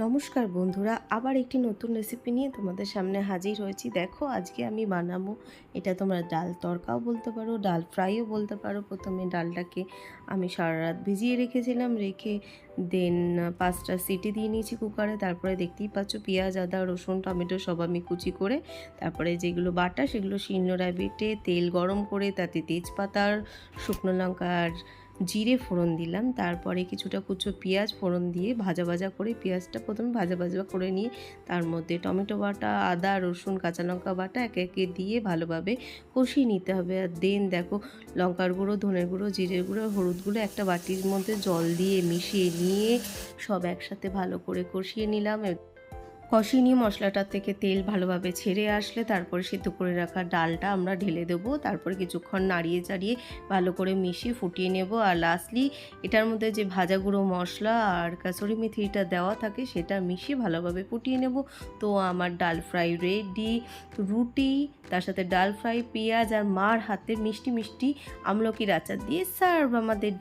নমস্কার বন্ধুরা, আবার একটি নতুন রেসিপি নিয়ে তোমাদের সামনে হাজির হয়েছি। দেখো আজকে আমি বানাবো, এটা তোমরা ডাল তড়কাও বলতে পারো, ডাল ফ্রাইও বলতে পারো। প্রথমে ডালটাকে আমি সারা রাত ভিজিয়ে রেখেছিলাম, রেখে দেন 5টা সিটি দিয়ে নিয়েছি কুকারে। তারপরে দেখতেই পাচ্ছ পেঁয়াজ, আদা, রসুন, টমেটো সব আমি কুচি করে, তারপরে যেগুলো বাটা সেগুলো শিলনোড়ায় বেটে তেল গরম করে তাতে তেজপাতা, শুকনো লঙ্কা আর জিরে ফোড়ন দিলাম। তারপরে কিছুটা কুচো পেঁয়াজ ফোড়ন দিয়ে ভাজা ভাজা করে, পেঁয়াজটা প্রথমে ভাজা ভাজা করে নিয়ে তার মধ্যে টমেটো বাটা, আদা, রসুন, কাঁচা লঙ্কা বাটা একে একে দিয়ে ভালোভাবে কষিয়ে নিতে হবে। আর দেন দেখো লঙ্কার গুঁড়ো, ধনের গুঁড়ো, জিরের গুঁড়ো, হলুদ গুঁড়ো একটা বাটির মধ্যে জল দিয়ে মিশিয়ে নিয়ে সব একসাথে ভালো করে কষিয়ে নিলাম। কষিয়ে নিয়ে মশলাটার থেকে তেল ভালোভাবে ছেড়ে আসলে তারপরে সিদ্ধ করে রাখা ডালটা আমরা ঢেলে দেবো। তারপরে কিছুক্ষণ নাড়িয়ে চাড়িয়ে ভালো করে মিশিয়ে ফুটিয়ে নেব। আর লাস্টলি এটার মধ্যে যে ভাজা গুঁড়ো মশলা আর কাসুরি মেথিটা দেওয়া থাকে সেটা মিশিয়ে ভালোভাবে ফুটিয়ে নেব। তো আমার ডাল ফ্রাই রেডি। রুটি, তার সাথে ডাল ফ্রাই, পেঁয়াজ আর মার হাতের মিষ্টি মিষ্টি আমলকির আচার দিয়ে সার্ভ আমাদের